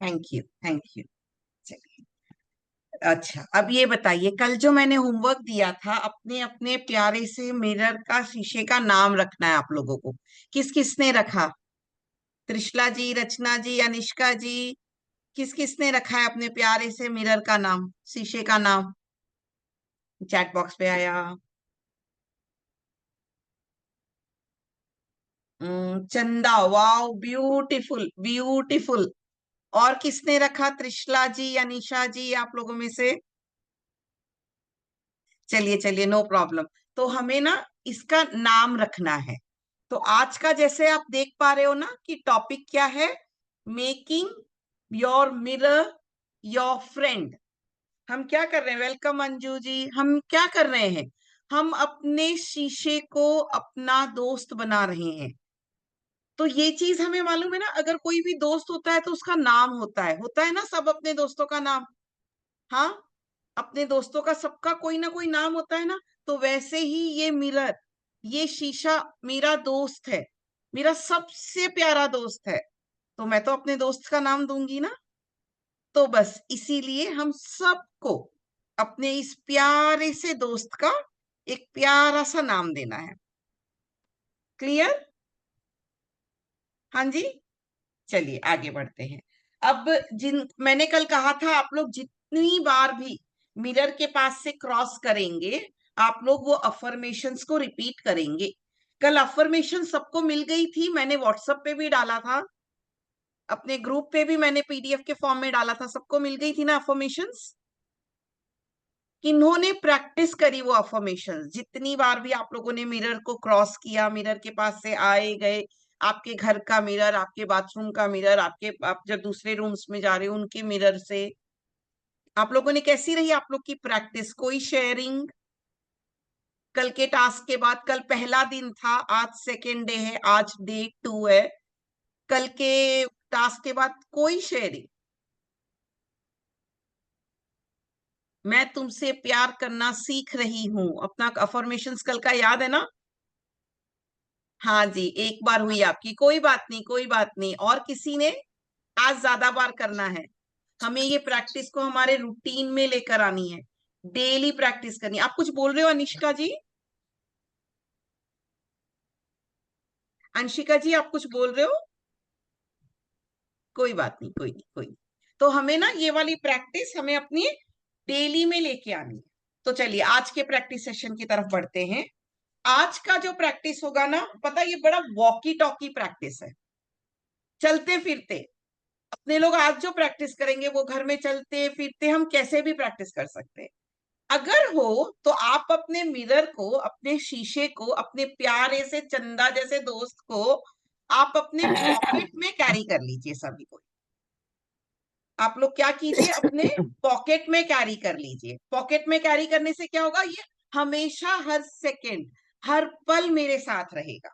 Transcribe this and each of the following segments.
Thank you, thank you. चलिए, अच्छा अब ये बताइए, कल जो मैंने होमवर्क दिया था, अपने अपने प्यारे से मिरर का, शीशे का नाम रखना है आप लोगों को। किस किसने रखा? त्रिशला जी, रचना जी, अनिष्का जी, किस किसने रखा है अपने प्यारे से मिरर का नाम, शीशे का नाम? चैट बॉक्स पे आया। चंदा, वाओ, ब्यूटीफुल ब्यूटीफुल। और किसने रखा? त्रिशला जी, अनीशा जी, आप लोगों में से? चलिए चलिए, नो प्रॉब्लम। तो हमें ना इसका नाम रखना है। तो आज का जैसे आप देख पा रहे हो ना कि टॉपिक क्या है, making your mirror your friend. हम क्या कर रहे हैं? वेलकम अंजू जी। हम क्या कर रहे हैं? हम अपने शीशे को अपना दोस्त बना रहे हैं। तो ये चीज हमें मालूम है ना, अगर कोई भी दोस्त होता है तो उसका नाम होता है ना, सब अपने दोस्तों का नाम। हाँ, अपने दोस्तों का सबका कोई ना कोई नाम होता है ना। तो वैसे ही ये मिरर, ये शीशा मेरा दोस्त है, मेरा सबसे प्यारा दोस्त है। तो मैं तो अपने दोस्त का नाम दूंगी ना। तो बस इसीलिए हम सबको अपने इस प्यारे से दोस्त का एक प्यारा सा नाम देना है। क्लियर? हाँ जी। चलिए आगे बढ़ते हैं। अब जिन मैंने कल कहा था, आप लोग जितनी बार भी मिरर के पास से क्रॉस करेंगे, आप लोग वो अफर्मेशंस को रिपीट करेंगे। कल अफर्मेशन सबको मिल गई थी, मैंने व्हाट्सएप पे भी डाला था, अपने ग्रुप पे भी मैंने पीडीएफ के फॉर्म में डाला था, सबको मिल गई थी ना अफर्मेशंस? किन्होंने प्रैक्टिस करी वो अफर्मेशंस? जितनी बार भी आप लोगों ने मिरर को क्रॉस किया, मिरर के पास से आए गए, आपके घर का मिरर, आपके बाथरूम का मिरर, आपके आप जब दूसरे रूम्स में जा रहे हो उनके मिरर से, आप लोगों ने कैसी रही आप लोग की प्रैक्टिस? कोई शेयरिंग? कल के टास्क के बाद, कल पहला दिन था, आज सेकेंड डे है, आज डे 2 है। कल के टास्क के बाद कोई शेयरिंग? मैं तुमसे प्यार करना सीख रही हूं, अपना अफर्मेशंस कल का याद है ना? हाँ जी, एक बार हुई आपकी, कोई बात नहीं, कोई बात नहीं। और किसी ने? आज ज्यादा बार करना है। हमें ये प्रैक्टिस को हमारे रूटीन में लेकर आनी है, डेली प्रैक्टिस करनी है। आप कुछ बोल रहे हो अनिष्का जी? अंशिका जी आप कुछ बोल रहे हो? कोई बात नहीं, कोई नहीं, कोई नहीं। तो हमें ना ये वाली प्रैक्टिस हमें अपनी डेली में लेके आनी है। तो चलिए आज के प्रैक्टिस सेशन की तरफ बढ़ते हैं। आज का जो प्रैक्टिस होगा ना, पता है, ये बड़ा वॉकी टॉकी प्रैक्टिस है, चलते फिरते। अपने लोग आज जो प्रैक्टिस करेंगे वो घर में चलते फिरते हम कैसे भी प्रैक्टिस कर सकते हैं। अगर हो तो आप अपने मिरर को, अपने शीशे को, अपने प्यारे से चंदा जैसे दोस्त को आप अपने पॉकेट में कैरी कर लीजिए। सभी को आप लोग क्या कीजिए, अपने पॉकेट में कैरी कर लीजिए। पॉकेट में कैरी करने से क्या होगा, ये हमेशा, हर सेकेंड, हर पल मेरे साथ रहेगा।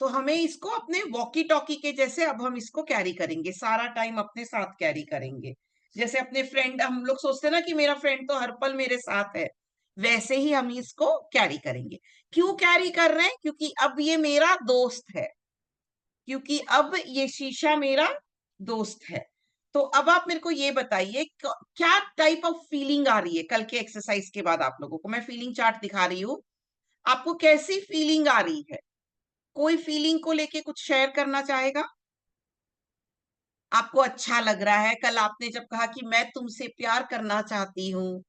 तो हमें इसको अपने वॉकी टॉकी के जैसे अब हम इसको कैरी करेंगे, सारा टाइम अपने साथ कैरी करेंगे। जैसे अपने फ्रेंड, हम लोग सोचते हैं ना कि मेरा फ्रेंड तो हर पल मेरे साथ है, वैसे ही हम इसको कैरी करेंगे। क्यों कैरी कर रहे हैं? क्योंकि अब ये मेरा दोस्त है, क्योंकि अब ये शीशा मेरा दोस्त है। तो अब आप मेरे को ये बताइए, क्या टाइप ऑफ फीलिंग आ रही है कल के एक्सरसाइज के बाद? आप लोगों को मैं फीलिंग चार्ट दिखा रही हूँ, आपको कैसी फीलिंग आ रही है? कोई फीलिंग को लेके कुछ शेयर करना चाहेगा? आपको अच्छा लग रहा है? कल आपने जब कहा कि मैं तुमसे प्यार करना चाहती हूँ,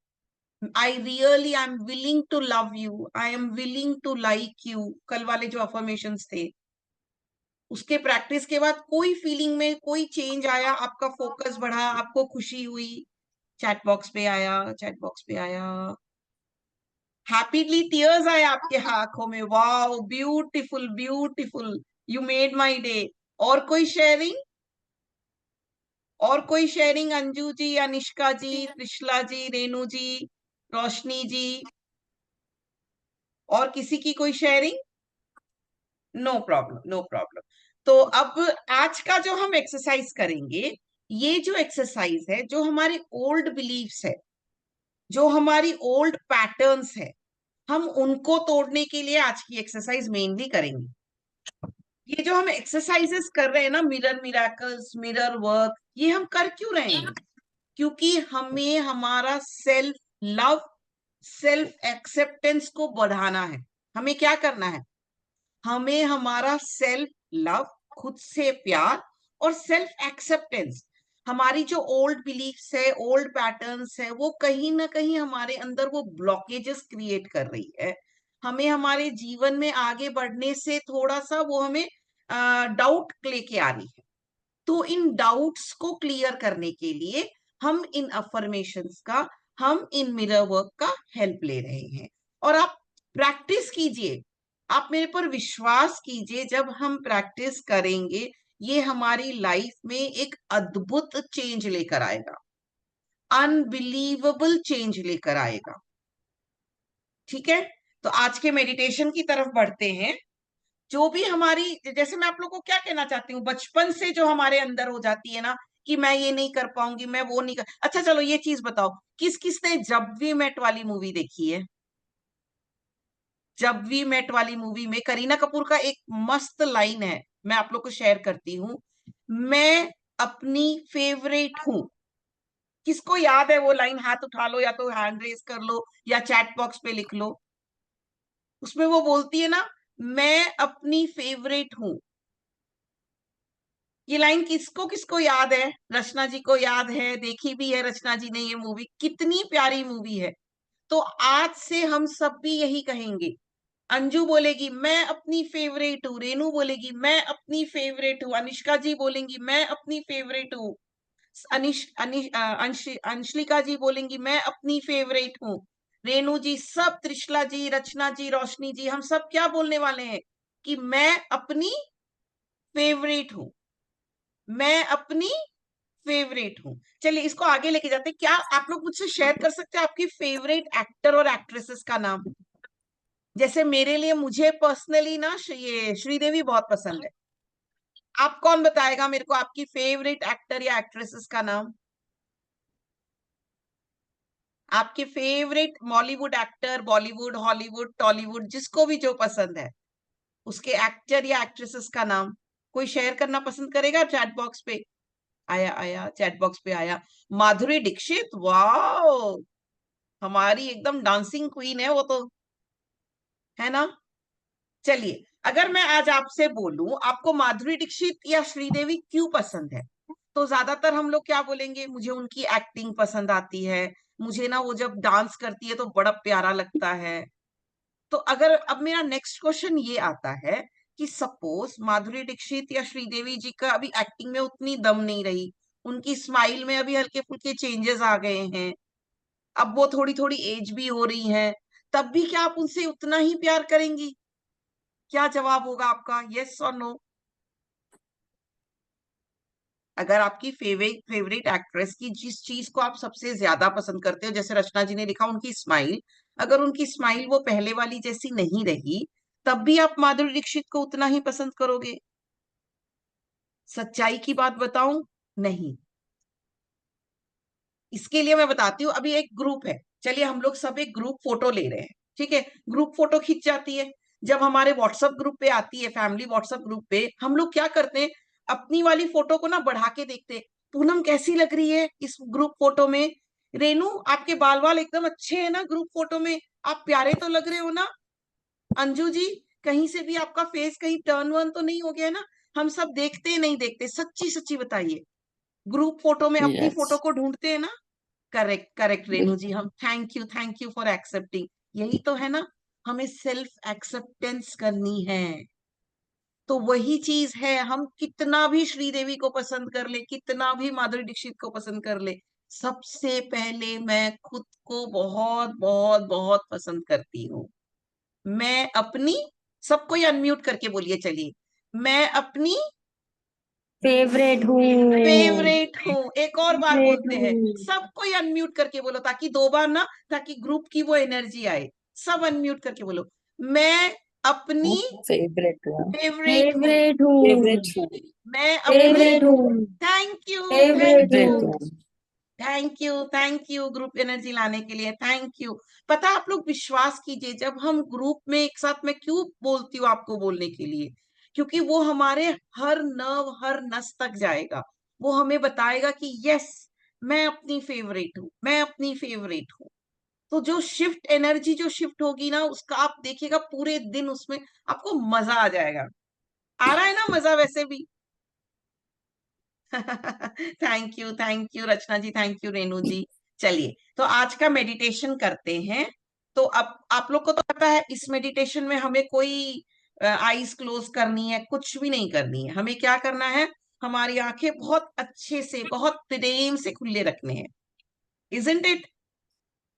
I am willing to love you, I am willing to like you, कल वाले जो अफर्मेशंस थे, उसके प्रैक्टिस के बाद कोई फीलिंग में कोई चेंज आया? आपका फोकस बढ़ा, आपको खुशी हुई? चैट बॉक्स पे आया, चैट बॉक्स पे आया। हैप्पीली टीयर्स आए आपके आंखों में, wow, beautiful beautiful, you made my day. और कोई शेयरिंग? और कोई शेयरिंग? अंजू जी, अनिष्का जी, त्रिशला जी, रेनू जी, रोशनी जी, और किसी की कोई sharing? No problem, no problem. तो अब आज का जो हम एक्सरसाइज करेंगे, ये जो एक्सरसाइज है, जो हमारे ओल्ड बिलीव्स है, जो हमारी ओल्ड पैटर्न्स है, हम उनको तोड़ने के लिए आज की एक्सरसाइज मेनली करेंगे। ये जो हम एक्सरसाइजेस कर रहे हैं ना, मिरर मिराकल्स, मिरर वर्क, ये हम कर क्यों रहे हैं? क्योंकि हमें हमारा सेल्फ लव, सेल्फ एक्सेप्टेंस को बढ़ाना है। हमें क्या करना है? हमें हमारा सेल्फ लव, खुद से प्यार, और सेल्फ एक्सेप्टेंस, हमारी जो ओल्ड बिलीफ्स है, ओल्ड पैटर्न्स है, वो कहीं ना कहीं हमारे अंदर वो ब्लॉकेजेस क्रिएट कर रही है। हमें हमारे जीवन में आगे बढ़ने से थोड़ा सा वो हमें डाउट लेके आ रही है। तो इन डाउट्स को क्लियर करने के लिए हम इन अफर्मेशंस का, हम इन मिरर वर्क का हेल्प ले रहे हैं। और आप प्रैक्टिस कीजिए, आप मेरे पर विश्वास कीजिए, जब हम प्रैक्टिस करेंगे ये हमारी लाइफ में एक अद्भुत चेंज लेकर आएगा, अनबिलीवेबल चेंज लेकर आएगा। ठीक है, तो आज के मेडिटेशन की तरफ बढ़ते हैं। जो भी हमारी, जैसे मैं आप लोग को क्या कहना चाहती हूँ, बचपन से जो हमारे अंदर हो जाती है ना कि मैं ये नहीं कर पाऊंगी, मैं वो नहीं कर, अच्छा चलो ये चीज बताओ, किस किस ने जब वी मेट वाली मूवी देखी है? जब वी मेट वाली मूवी में करीना कपूर का एक मस्त लाइन है, मैं आप लोग को शेयर करती हूँ। मैं अपनी फेवरेट हूँ। किसको याद है वो लाइन? हाथ उठा लो, या तो हैंड रेज कर लो, या चैट बॉक्स पे लिख लो। उसमें वो बोलती है ना, मैं अपनी फेवरेट हूँ। ये लाइन किसको किसको याद है? रचना जी को याद है, देखी भी है रचना जी ने ये मूवी, कितनी प्यारी मूवी है। तो आज से हम सब भी यही कहेंगे। अंजू बोलेगी मैं अपनी फेवरेट हूँ, रेनू बोलेगी मैं अपनी फेवरेट हूँ, अनुष्का जी बोलेंगी मैं अपनी फेवरेट हूँ, अंशलिका जी बोलेंगी मैं अपनी फेवरेट हूँ, रेनू जी, सब, त्रिशला जी, रचना जी, रोशनी जी, हम सब क्या बोलने वाले हैं कि मैं अपनी फेवरेट हूँ, मैं अपनी फेवरेट हूँ। चलिए इसको आगे लेके जाते हैं। क्या आप लोग मुझसे शेयर कर सकते हैं आपकी फेवरेट एक्टर और एक्ट्रेसेस का नाम? जैसे मेरे लिए, मुझे पर्सनली ना ये श्रीदेवी बहुत पसंद है। आप कौन बताएगा मेरे को आपकी फेवरेट एक्टर या एक्ट्रेसेस का नाम? आपके favourite Bollywood actor, Bollywood, Hollywood, Tollywood, जिसको भी जो पसंद है, उसके एक्टर या एक्ट्रेसेस का नाम कोई शेयर करना पसंद करेगा? चैट बॉक्स पे आया, आया चैट बॉक्स पे आया। माधुरी दीक्षित, वाओ, हमारी एकदम डांसिंग क्वीन है वो तो, है ना? चलिए, अगर मैं आज आपसे बोलूं आपको माधुरी दीक्षित या श्रीदेवी क्यों पसंद है, तो ज्यादातर हम लोग क्या बोलेंगे? मुझे उनकी एक्टिंग पसंद आती है, मुझे ना वो जब डांस करती है तो बड़ा प्यारा लगता है। तो अगर अब मेरा नेक्स्ट क्वेश्चन ये आता है कि सपोज माधुरी दीक्षित या श्रीदेवी जी का अभी एक्टिंग में उतनी दम नहीं रही, उनकी स्माइल में अभी हल्के फुल्के चेंजेस आ गए हैं, अब वो थोड़ी थोड़ी एज भी हो रही है, तब भी क्या आप उनसे उतना ही प्यार करेंगी? क्या जवाब होगा आपका, यस और नो? अगर आपकी फेवरेट फेवरेट एक्ट्रेस की जिस चीज को आप सबसे ज्यादा पसंद करते हो, जैसे रचना जी ने लिखा उनकी स्माइल, अगर उनकी स्माइल वो पहले वाली जैसी नहीं रही, तब भी आप माधुरी दीक्षित को उतना ही पसंद करोगे? सच्चाई की बात बताऊं, नहीं। इसके लिए मैं बताती हूँ, अभी एक ग्रुप है, चलिए हम लोग सब एक ग्रुप फोटो ले रहे हैं, ठीक है? ग्रुप फोटो खिंच जाती है, जब हमारे व्हाट्सएप ग्रुप पे आती है, फैमिली व्हाट्सएप ग्रुप पे, हम लोग क्या करते हैं, अपनी वाली फोटो को ना बढ़ा के देखते हैं, पूनम कैसी लग रही है इस ग्रुप फोटो में, रेनू आपके बाल वाल एकदम अच्छे हैं ना ग्रुप फोटो में, आप प्यारे तो लग रहे हो ना, अंजू जी कहीं से भी आपका फेस कहीं टर्न वर्न तो नहीं हो गया ना? हम सब देखते नहीं देखते, सच्ची सच्ची बताइए, ग्रुप फोटो में अपनी फोटो यस। को ढूंढते हैं ना? करेक्ट करेक्ट रेणु जी, हम थैंक यू फॉर एक्सेप्टिंग। यही तो है ना, हमें सेल्फ एक्सेप्टेंस करनी है। तो वही चीज है, हम कितना भी श्रीदेवी को पसंद कर ले, कितना भी माधुरी दीक्षित को पसंद कर ले, सबसे पहले मैं खुद को बहुत बहुत बहुत पसंद करती हूँ। मैं अपनी, सबको ही अनम्यूट करके बोलिए, चलिए, मैं अपनी फेवरेट हूँ। फेवरेट हूँ। एक और बार फेवरेट बोलते हैं, हूँ। सबको ही अनम्यूट करके बोलो, ताकि दो बार ना, ताकि ग्रुप की वो एनर्जी आए। सब अनम्यूट करके बोलो, मैं अपनी फेवरेट हूँ। फेवरेट हूँ, फेवरेट हूँ। फेवरेट हूँ। मैं अपनी, फेवरेट हूँ। Thank you, favourite thank favourite you, हूँ। हूँ। थैंक यू ग्रुप एनर्जी लाने के लिए, थैंक यू। पता, आप लोग विश्वास कीजिए, जब हम ग्रुप में एक साथ, मैं क्यों बोलती हूँ आपको बोलने के लिए, क्योंकि वो हमारे हर नर्व, हर नस तक जाएगा। वो हमें बताएगा कि यस, मैं अपनी फेवरेट हूँ, मैं अपनी फेवरेट हूँ। तो जो शिफ्ट एनर्जी जो शिफ्ट होगी ना, उसका आप देखिएगा पूरे दिन उसमें आपको मजा आ जाएगा। आ रहा है ना मजा वैसे भी? Thank you Rachna ji, thank you Renu ji. चलिए, तो आज का मेडिटेशन करते हैं। तो अब आप लोग को तो पता है, इस मेडिटेशन में हमें कोई आईज क्लोज करनी है, कुछ भी नहीं करनी है। हमें क्या करना है, हमारी आंखें बहुत अच्छे से, बहुत प्रेम से खुले रखने हैं। Isn't it?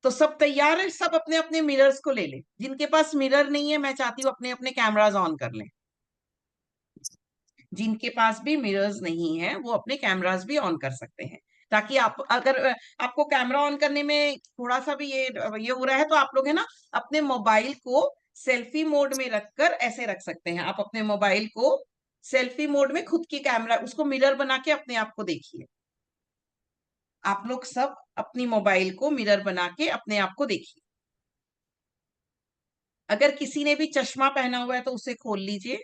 तो सब तैयार है? सब अपने अपने मिरर्स को ले लें। जिनके पास मिरर नहीं है, मैं चाहती हूँ अपने अपने कैमराज ऑन कर लें। जिनके पास भी मिरर्स नहीं है, वो अपने कैमरास भी ऑन कर सकते हैं, ताकि आप, अगर आपको कैमरा ऑन करने में थोड़ा सा भी ये हो रहा है, तो आप लोग है ना, अपने मोबाइल को सेल्फी मोड में रखकर ऐसे रख सकते हैं। आप अपने मोबाइल को सेल्फी मोड में खुद की कैमरा, उसको मिरर बना के अपने आप को देखिए। आप लोग सब अपनी मोबाइल को मिरर बना के अपने आप को देखिए। अगर किसी ने भी चश्मा पहना हुआ है तो उसे खोल लीजिए।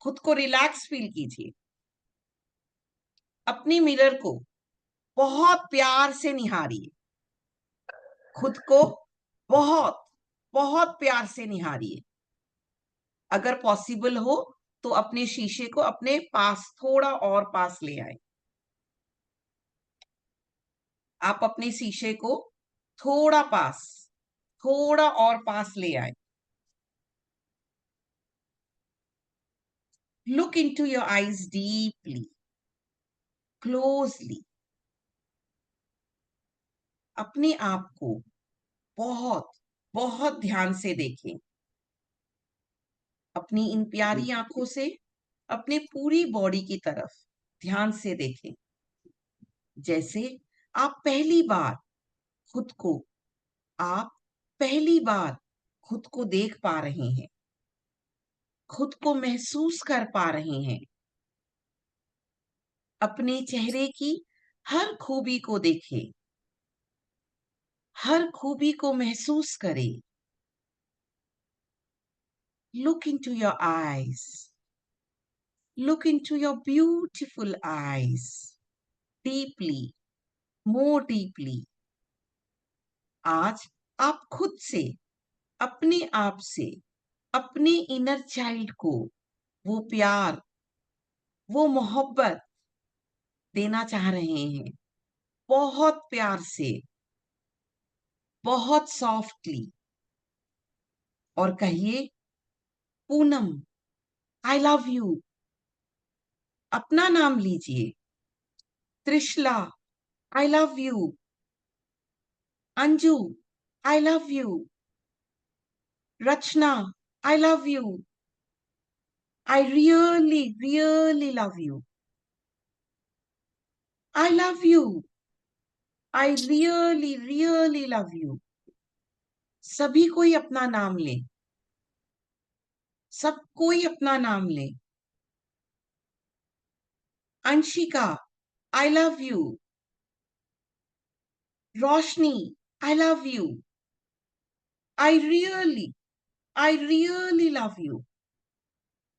खुद को रिलैक्स फील कीजिए। अपनी मिरर को बहुत प्यार से निहारिए। खुद को बहुत बहुत प्यार से निहारिए। अगर पॉसिबल हो तो अपने शीशे को अपने पास, थोड़ा और पास ले आए। आप अपने शीशे को थोड़ा पास, थोड़ा और पास ले आए। Look into your eyes deeply, closely. अपने आप को बहुत बहुत ध्यान से देखें। अपनी इन प्यारी आंखों से अपने पूरी बॉडी की तरफ ध्यान से देखें, जैसे आप पहली बार खुद को, आप पहली बार खुद को देख पा रहे हैं, खुद को महसूस कर पा रहे हैं। अपने चेहरे की हर खूबी को देखें, हर खूबी को महसूस करें। Look into your eyes, look into your beautiful eyes deeply, more deeply. आज आप खुद से, अपने आप से, अपने इनर चाइल्ड को वो प्यार, वो मोहब्बत देना चाह रहे हैं, बहुत प्यार से, बहुत सॉफ्टली। और कहिए, पूनम, आई लव यू। अपना नाम लीजिए। Trishala, I love you. Anju, I love you. Rachna, I love you. I really really love you. I love you. I really really love you. सभी कोई अपना नाम ले, सब कोई अपना नाम ले। अंशिका, आई love you. Roshni, I love you. I really, I really love you.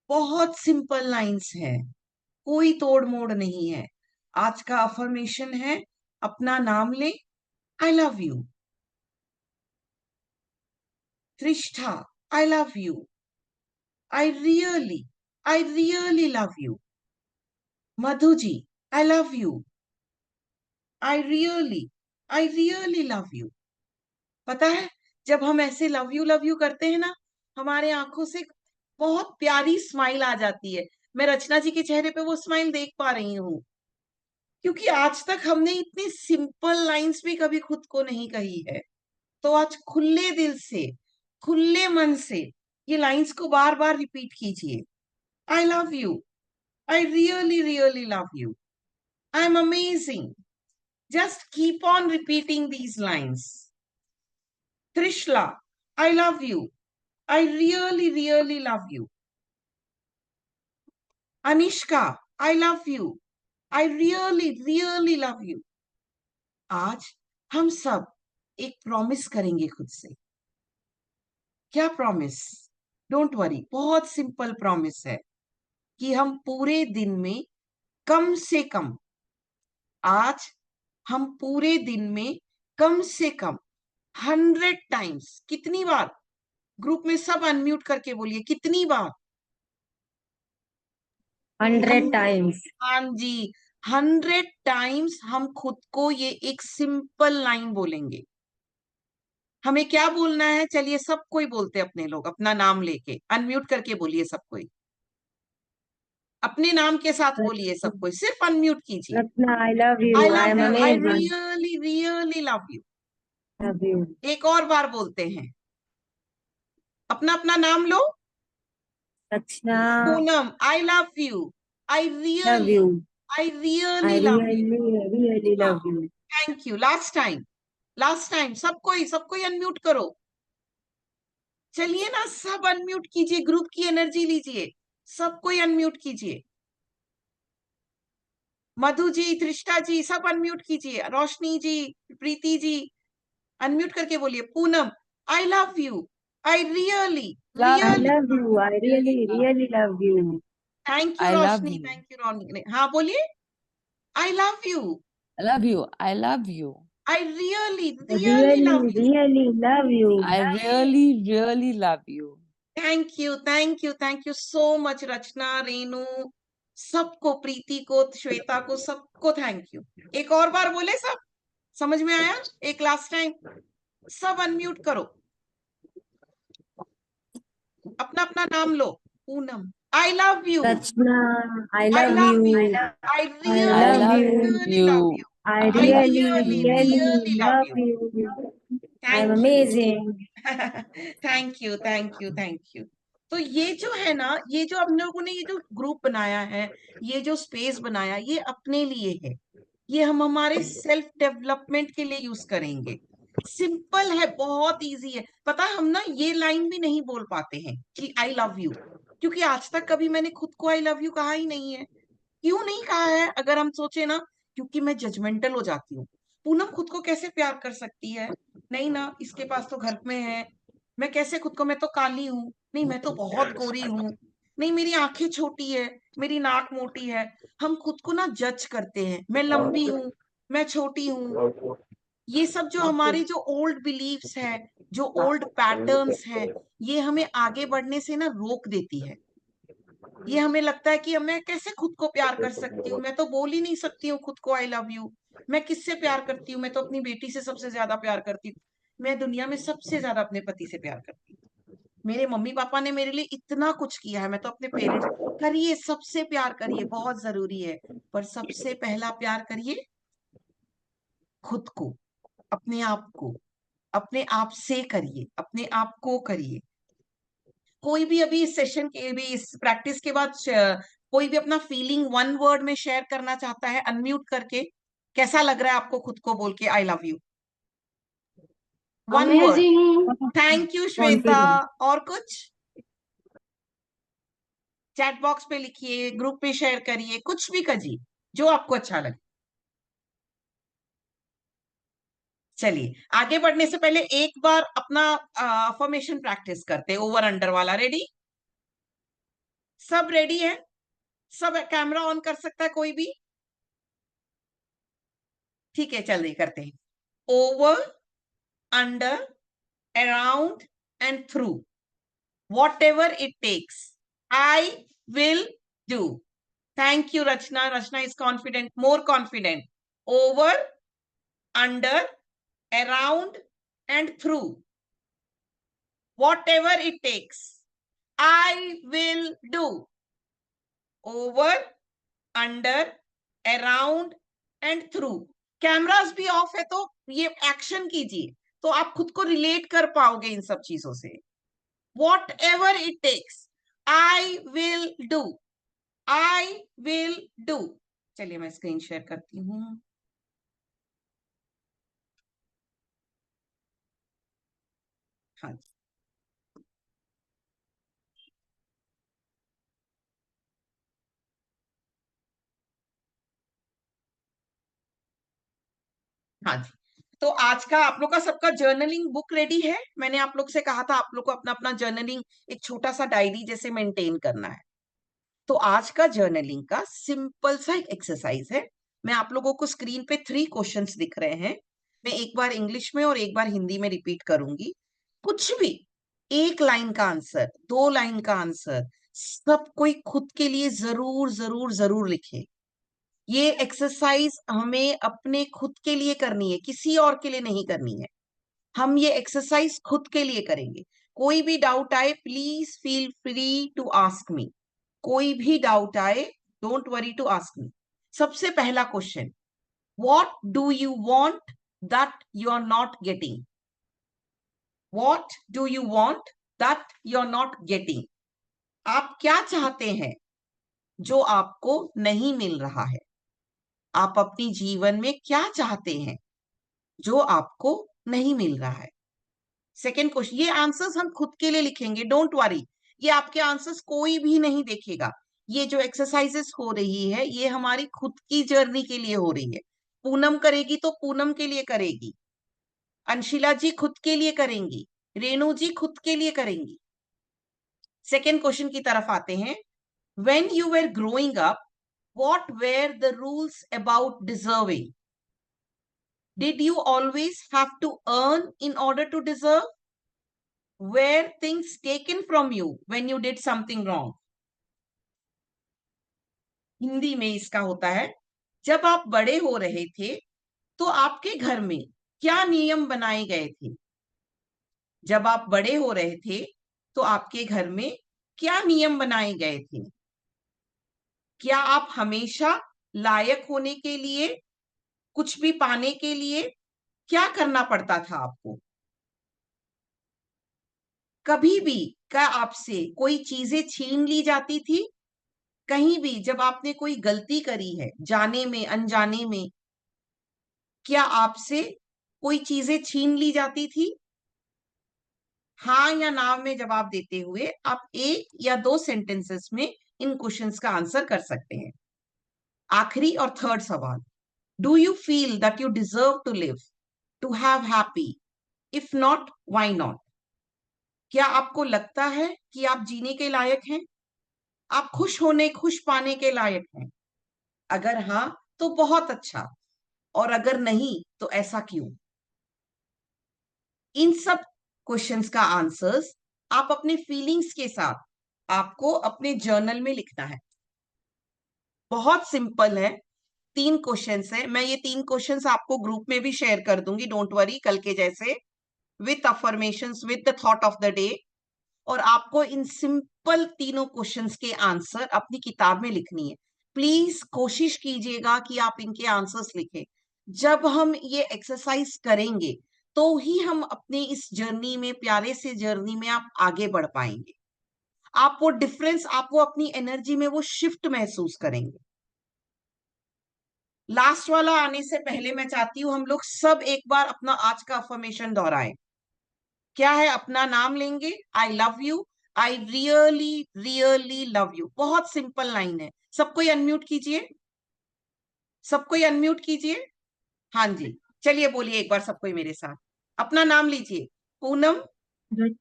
बहुत सिंपल लाइंस है, कोई तोड़ मोड़ नहीं है। आज का अफर्मेशन है, अपना नाम ले, I love you. Trishtha, I love you. I really love you. Madhu ji, I love you. I really, I really love you. पता है, जब हम ऐसे लव यू करते हैं ना, हमारे आंखों से बहुत प्यारी स्माइल आ जाती है। मैं रचना जी के चेहरे पे वो स्माइल देख पा रही हूँ, क्योंकि आज तक हमने इतनी सिंपल लाइंस भी कभी खुद को नहीं कही है। तो आज खुले दिल से, खुले मन से ये लाइंस को बार बार रिपीट कीजिए। आई love you. I really really love you. I am amazing. Just keep on repeating these lines. Trishla, I love you. I really, really love you. Anishka, I love you. I really, really love you. आज हम सब एक promise करेंगे खुद से। क्या promise? Don't worry, बहुत simple promise है कि हम पूरे दिन में कम से कम, आज हम पूरे दिन में कम से कम 100 टाइम्स, कितनी बार? ग्रुप में सब अनम्यूट करके बोलिए, कितनी बार? 100 100। टाइम्स। हाँ जी, 100 टाइम्स हम खुद को ये एक सिंपल लाइन बोलेंगे। हमें क्या बोलना है? चलिए सब कोई बोलते हैं, अपने लोग अपना नाम लेके अनम्यूट करके बोलिए, सब कोई अपने नाम के साथ बोलिए, सब कोई सिर्फ अनम्यूट कीजिए। Ratna, I love you, I I love am you, I amazing, really really love you. Love you. एक और बार बोलते हैं, अपना अपना नाम लो। Rachna, Poonam, I love you, I love really, you, I really I love you. Really really हाँ, love you. Thank you. Last time, last time, सब कोई अनम्यूट करो। चलिए ना, सब अनम्यूट कीजिए, ग्रुप की एनर्जी लीजिए, सब कोई अनम्यूट कीजिए। मधु जी, त्रिष्टा जी, सब अनम्यूट कीजिए। रोशनी जी, प्रीति जी, अनम्यूट करके बोलिए, Poonam, I love you, I really I really. Love you, I really really love you. Thank you I love Roshni, you. Thank you Roshni. हाँ बोलिए, I love you, I love you. I love you. I really really really love you. Really love you. I really, really love you. Thank you, thank you, thank you so much Rachna, Renu, सबको, प्रीति को, श्वेता को, सबको thank you. एक और बार बोले सब, समझ में आया? एक लास्ट टाइम, सब अनम्यूट करो, अपना अपना नाम लो। Poonam, I love you, Rachna, I I love love you, you, I I I really love love you, really love you. You, I I I really love really really you. Really love love you. You. I am thank you, amazing. Thank you, thank you, thank you. तो ये जो है ना, ये जो हम लोगों ने ये जो ग्रुप बनाया है, ये जो स्पेस बनाया, ये अपने लिए है। ये हम हमारे सेल्फ डेवलपमेंट के लिए यूज करेंगे। सिंपल है, बहुत इजी है। पता है, हम ना ये लाइन भी नहीं बोल पाते हैं कि आई लव यू, क्योंकि आज तक कभी मैंने खुद को आई लव यू कहा ही नहीं है। क्यों नहीं कहा है, अगर हम सोचे ना, क्योंकि मैं जजमेंटल हो जाती हूँ। पूनम खुद को कैसे प्यार कर सकती है? नहीं ना, इसके पास तो घर में है। मैं कैसे खुद को, मैं तो काली हूँ, नहीं मैं तो बहुत गोरी हूँ, नहीं मेरी आंखें छोटी है, मेरी नाक मोटी है। हम खुद को ना जज करते हैं, मैं लंबी हूँ, मैं छोटी हूँ। ये सब जो हमारे जो ओल्ड बिलीव्स है, जो ओल्ड पैटर्न्स हैं, ये हमें आगे बढ़ने से ना रोक देती है। ये हमें लगता है कि मैं कैसे खुद को प्यार कर सकती हूँ, मैं तो बोल ही नहीं सकती हूँ खुद को आई लव यू। मैं किससे प्यार करती हूँ? मैं तो अपनी बेटी से सबसे ज्यादा प्यार करती हूँ। मैं दुनिया में सबसे ज्यादा अपने पति से प्यार करती हूँ। मेरे मम्मी पापा ने मेरे लिए इतना कुछ किया है, मैं तो अपने पेरेंट्स। करिए, सबसे प्यार करिए, बहुत जरूरी है। पर सबसे पहला प्यार करिए खुद को, अपने आप को, अपने आप से करिए, अपने आप को करिए। कोई भी अभी इस सेशन के भी, इस प्रैक्टिस के बाद कोई भी अपना फीलिंग 1 वर्ड में शेयर करना चाहता है, अनम्यूट करके? कैसा लग रहा है आपको खुद को बोल के आई love you? 1 word. Amazing. Thank you Shweta. Confident. और कुछ? चैट बॉक्स पे लिखिए, ग्रुप में शेयर करिए, कुछ भी करिए जो आपको अच्छा लगे। चलिए, आगे बढ़ने से पहले एक बार अपना अफर्मेशन प्रैक्टिस करते हैं, ओवर अंडर वाला। रेडी? सब रेडी है? सब कैमरा ऑन कर सकता है कोई भी? ठीक है, चलिए करते हैं। Over, under, around, and through. Whatever it takes, I will do. Thank you, Rachna. Rachna is confident, more confident. Over, under, around, and through. Whatever it takes, I will do. Over, under, around, and through. Cameras भी of है, तो ये action कीजिए, तो आप खुद को relate कर पाओगे इन सब चीजों से। Whatever it takes, I will do. I will do. चलिए मैं स्क्रीन शेयर करती हूँ। हाँ जी, हाँ जी। तो आज का आप लोग का सबका जर्नलिंग बुक रेडी है? मैंने आप लोग से कहा था आप लोग को अपना अपना जर्नलिंग एक छोटा सा डायरी जैसे मेंटेन करना है। तो आज का जर्नलिंग का सिंपल सा एक एक्सरसाइज है। मैं आप लोगों को स्क्रीन पे 3 क्वेश्चंस दिख रहे हैं। मैं एक बार इंग्लिश में और एक बार हिंदी में रिपीट करूंगी। कुछ भी, 1 लाइन का आंसर, 2 लाइन का आंसर, सब कोई खुद के लिए जरूर जरूर जरूर लिखे। ये एक्सरसाइज हमें अपने खुद के लिए करनी है, किसी और के लिए नहीं करनी है। हम ये एक्सरसाइज खुद के लिए करेंगे। कोई भी डाउट आए please feel free to ask me. कोई भी डाउट आए, don't worry to ask me. सबसे पहला question, what do you want that you are not getting? What do you want that you are not getting? आप क्या चाहते हैं जो आपको नहीं मिल रहा है? आप अपनी जीवन में क्या चाहते हैं जो आपको नहीं मिल रहा है? सेकेंड क्वेश्चन, ये आंसर्स हम खुद के लिए लिखेंगे, डोंट वरी। ये आपके आंसर्स कोई भी नहीं देखेगा। ये जो एक्सरसाइजेस हो रही है ये हमारी खुद की जर्नी के लिए हो रही है। पूनम करेगी तो पूनम के लिए करेगी, अंशिला जी खुद के लिए करेंगी, रेणु जी खुद के लिए करेंगी। सेकेंड क्वेश्चन की तरफ आते हैं। When you were growing up, what were the rules about deserving? Did you always have to earn in order to deserve? Were things taken from you when you did something wrong? Hindi में इसका होता है, जब आप बड़े हो रहे थे तो आपके घर में क्या नियम बनाए गए थे? जब आप बड़े हो रहे थे तो आपके घर में क्या नियम बनाए गए थे? क्या आप हमेशा लायक होने के लिए, कुछ भी पाने के लिए क्या करना पड़ता था आपको? कभी भी क्या आपसे कोई चीजें छीन ली जाती थी? कहीं भी जब आपने कोई गलती करी है, जाने में अनजाने में, क्या आपसे कोई चीजें छीन ली जाती थी? हाँ या ना में जवाब देते हुए आप 1 या 2 सेंटेंसेस में इन क्वेश्चंस का आंसर कर सकते हैं। आखिरी और थर्ड सवाल, do you feel that you deserve to live, to have happy? If not, why not? क्या आपको लगता है कि आप जीने के लायक हैं? आप खुश होने, खुश पाने के लायक हैं? अगर हाँ तो बहुत अच्छा, और अगर नहीं तो ऐसा क्यों? इन सब क्वेश्चंस का आंसर्स आप अपने फीलिंग्स के साथ आपको अपने जर्नल में लिखना है। बहुत सिंपल है। 3 क्वेश्चंस है। मैं ये 3 क्वेश्चंस आपको ग्रुप में भी शेयर कर दूंगी, डोंट वरी, कल के जैसे, with affirmations, with the thought of the day. और आपको इन सिंपल तीनों क्वेश्चंस के आंसर अपनी किताब में लिखनी है। प्लीज कोशिश कीजिएगा कि आप इनके आंसर्स लिखें। जब हम ये एक्सरसाइज करेंगे तो ही हम अपने इस जर्नी में, प्यारे से जर्नी में आप आगे बढ़ पाएंगे। आप वो डिफरेंस, आप वो अपनी एनर्जी में वो शिफ्ट महसूस करेंगे। लास्ट वाला आने से पहले मैं चाहती हूं हम लोग सब एक बार अपना आज का अफर्मेशन दोहराएं। क्या है? अपना नाम लेंगे, आई love you, I really really love you. बहुत सिंपल लाइन है। सबको अनम्यूट कीजिए, सबको अनम्यूट कीजिए। हाँ जी, चलिए बोलिए एक बार सबको मेरे साथ, अपना नाम लीजिए। Poonam,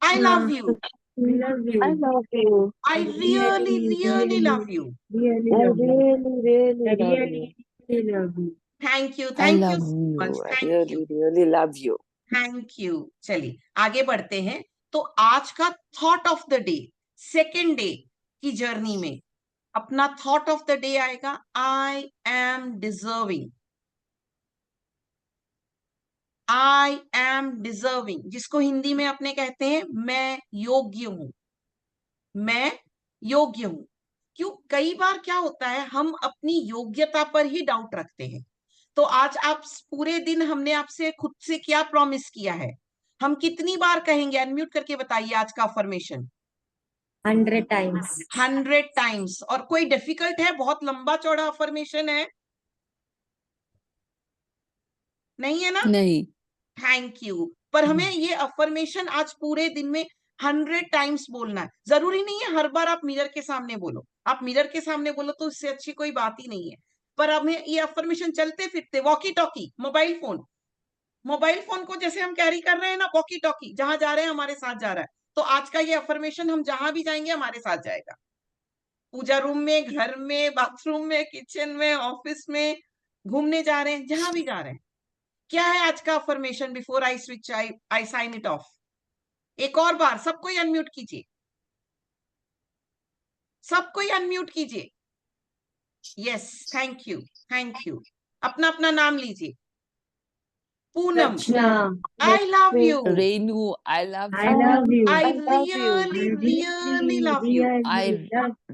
I love you, I love you. I love you. I I really really, really love you. really I love you. really I love you. really love you. Thank you, I thank you love so much, you. I thank you, really love you. Thank you. चलिए आगे बढ़ते हैं। तो आज का thought of the day, second day की journey में अपना थॉट ऑफ द डे आएगा, I am deserving. I am deserving, जिसको हिंदी में अपने कहते हैं मैं योग्य हूं, मैं योग्य हूं। क्यों? कई बार क्या होता है, हम अपनी योग्यता पर ही डाउट रखते हैं। तो आज आप पूरे दिन, हमने आपसे खुद से क्या प्रॉमिस किया है? हम कितनी बार कहेंगे? अनम्यूट करके बताइए आज का अफर्मेशन। 100 times. 100 टाइम्स। और कोई डिफिकल्ट है? बहुत लंबा चौड़ा अफर्मेशन है? नहीं है ना? नहीं। Thank you. पर हमें ये अफर्मेशन आज पूरे दिन में 100 टाइम्स बोलना है। जरूरी नहीं है हर बार आप मिरर के सामने बोलो। आप मिरर के सामने बोलो तो इससे अच्छी कोई बात ही नहीं है। पर हमें ये अफर्मेशन चलते फिरते, walkie talkie, mobile phone, mobile phone को जैसे हम कैरी कर रहे हैं ना, वॉकी टॉकी, जहां जा रहे हैं हमारे साथ जा रहा है। तो आज का ये अफर्मेशन हम जहां भी जाएंगे हमारे साथ जाएगा। पूजा रूम में, घर में, बाथरूम में, किचन में, ऑफिस में, घूमने जा रहे हैं, जहां भी जा रहे हैं। क्या है आज का affirmation? Before I switch I sign it off. एक और बार सबको ही अनम्यूट कीजिए, सबको ही अनम्यूट कीजिए। Yes, thank you, thank you. अपना अपना नाम लीजिए। Poonam, Rachna, I love you. Renu, I love I you. love you. I I love you. really, really love you. I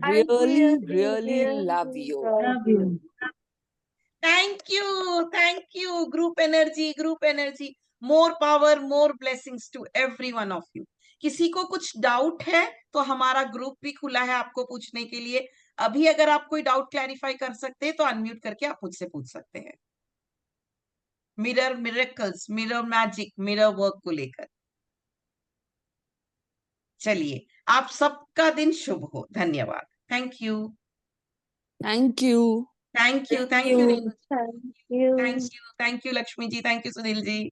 I really love you. love you. Thank you, thank you. Group energy, group energy. More power, more blessings to every one of you. किसी को कुछ doubt है तो हमारा group भी खुला है आपको पूछने के लिए। अभी अगर आप कोई डाउट क्लैरिफाई कर सकते हैं तो अनम्यूट करके आप मुझसे पूछ सकते हैं। Mirror miracles, mirror magic, mirror work को लेकर। चलिए, आप सबका दिन शुभ हो। धन्यवाद। Thank you, Thank you. Thank you, thank you. You Renu ji, Thank you. Thank you, thank you Lakshmi ji, thank you Sunil ji.